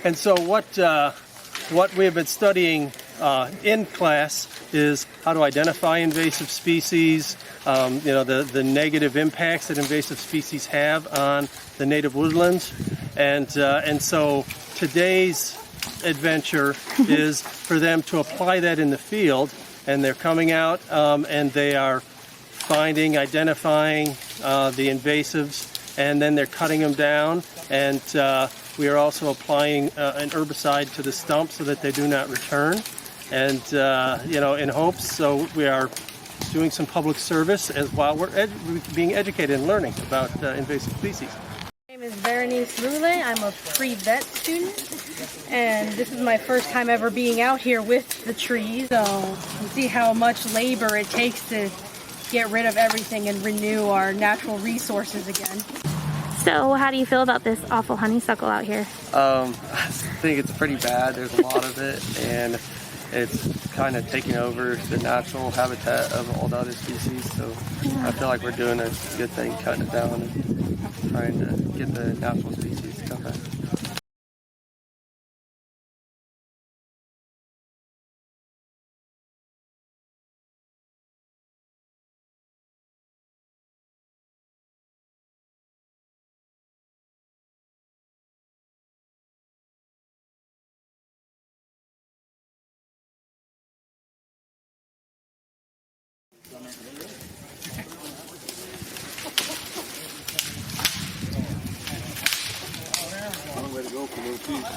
And so what we have been studying in class is how to identify invasive species, the negative impacts that invasive species have on the native woodlands. And so today's adventure is for them to apply that in the field, and they're coming out and they are finding, identifying the invasives, and then they're cutting them down, and we are also applying an herbicide to the stump so that they do not return, and in hopes. So we are doing some public service as while we're being educated and learning about invasive species. My name is Berenice Lule. I'm a pre-vet student, and this is my first time ever being out here with the trees. So you see how much labor it takes to get rid of everything and renew our natural resources again. So how do you feel about this awful honeysuckle out here? I think it's pretty bad. There's a lot of it, and it's kind of taking over the natural habitat of all the other species. So I feel like we're doing a good thing, cutting it down and trying to get the natural species to come back.